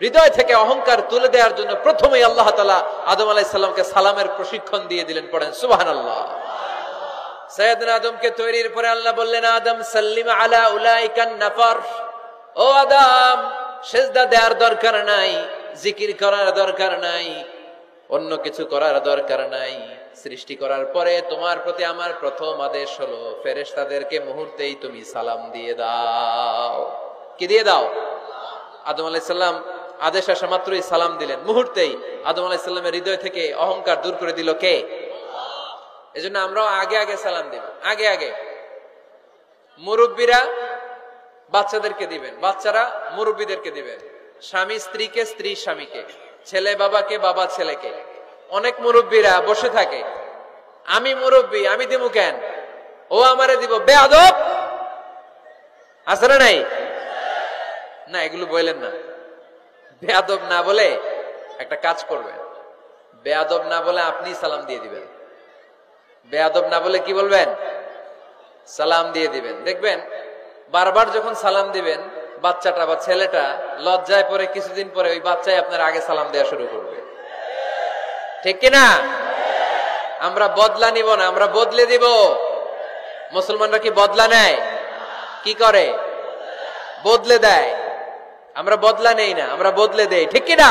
হৃদয় থেকে অহংকার তুলে দেওয়ার জন্য প্রথমেই আল্লাহ তাআলা আদম আলাইহিস সালামকে সালামের প্রশিক্ষণ দিয়ে দিলেন। পড়েন সুবহানাল্লাহ। সাইয়েদনা আদমকে তৈরির পরে আল্লাহ বললেন, আদম সাল্লিম আলা উলাইকান নাফার, ও আদম সিজদা দেওয়ার দরকার নাই, জিকির করার দরকার নাই, অন্য কিছু করার দরকার নাই। সৃষ্টি করার পরে তোমার প্রতি আমার প্রথম আদেশ হলো ফেরেশতাদেরকে মুহূর্তেই তুমি সালাম দিয়ে দাও। কি দিয়ে দাও? আদম আলাইহিস সালাম আদেশ আসা মাত্রই সালাম দিলেন। মুহূর্তেই আদম আলাইহিস সালামের হৃদয় থেকে অহংকার দূর করে দিল কে? এজন্য আমরাও আগে আগে সালাম দিব। আগে আগে মুরব্বীরা বাচ্চাদেরকে দিবেন, বাচ্চারা মুরব্বীদেরকে দিবেন, স্বামী স্ত্রীকে, স্ত্রী স্বামীকে, ছেলে বাবাকে, বাবা ছেলেকে। অনেক মুরব্বীরা বসে থাকে, আমি মুরব্বী আমি দিব কেন, ও আমারে দিব, বেয়াদব আছে না নাই? না, এগুলো বললেন না। বেয়াদব না বলে একটা কাজ করবেন, বেয়াদব না বলে আপনি সালাম দিয়ে দিবেন। বেয়াদব না বলে কি বলবেন? সালাম দিয়ে দিবেন। দেখবেন বারবার যখন সালাম দিবেন বাচ্চাটা বা ছেলেটা লজ্জায় পরে কিছুদিন পরে ওই বাচ্চাই আপনার আগে সালাম দেওয়া শুরু করবে। ঠিক কিনা? আমরা বদলা নিব না, আমরা বদলে দিব। মুসলমানরা কি বদলা নেয়? কি করে? বদলে দেয়। আমরা বদলা নেই না, আমরা বদলে দেই। ঠিক কিনা?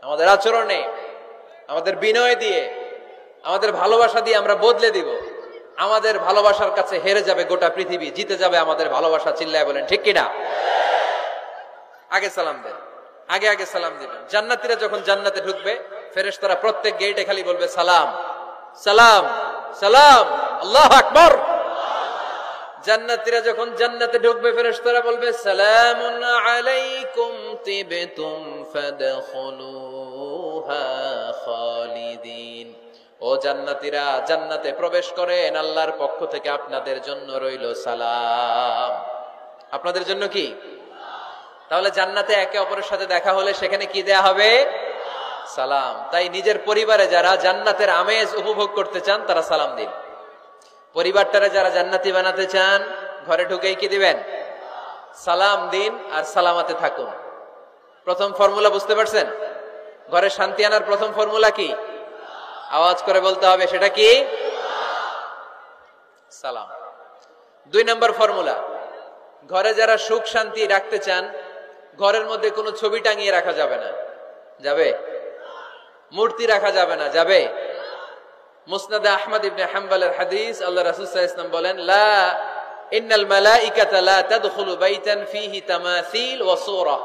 আমাদের আচরণে, আমাদের বিনয় দিয়ে, আমাদের ভালোবাসা দিয়ে আমরা বদলে দিব। আমাদের ভালোবাসার কাছে হেরে যাবে গোটা পৃথিবী, জিতে যাবে আমাদের ভালোবাসা। চিল্লায় বলেন ঠিক কিনা? আগে সালাম দেন, আগে আগে সালাম দিবেন। জান্নাতীরা যখন জান্নাতে ঢুকবে ফেরেশতারা প্রত্যেক গেটে খালি বলবে সালাম সালাম সালাম, আল্লাহু আকবার। জান্নাতীরা যখন জান্নাতে ঢুকবে ফেরেশতারা বলবে সালামুন আলাইকুম তিবতুম ফাদখুলুহা খালিদিন। ও জান্নাতীরা জান্নাতে প্রবেশ করেন, আল্লাহর পক্ষ থেকে আপনাদের জন্য রইল সালাম। আপনাদের জন্য কি? তাহলে জান্নাতে একে অপরের সাথে দেখা হলে সেখানে কি দেয়া হবে? সালাম। তাই নিজের পরিবারে যারা জান্নাতের আমেজ উপভোগ করতে চান তারা সালাম দিন। পরিবারটারে যারা জান্নাতি বানাতে চান ঘরে ঢুকেই কি দিবেন? সালাম দিন আর সালামাতে থাকুন। প্রথম ফর্মুলা বুঝতে পারছেন? ঘরে শান্তি আনার প্রথম ফর্মুলা কি? আওয়াজ করে বলতে হবে, সেটা কি? সালাম। 2 নম্বর ফর্মুলা, ঘরে যারা সুখ শান্তি রাখতে চান ঘরের মধ্যে কোনো ছবি টাঙিয়ে রাখা যাবে না। যাবে? মূর্তি রাখা যাবে না। যাবে? মুসনাদে আহমদ ইবনে হাম্বলের হাদিস, আল্লাহ রাসূল সাল্লাল্লাহু আলাইহি ওয়াসাল্লাম বলেন, লা ইন্নাল মালাইকাতা লা তাদখুলু বাইতান ফীহি তামাসিল ওয়া সূরা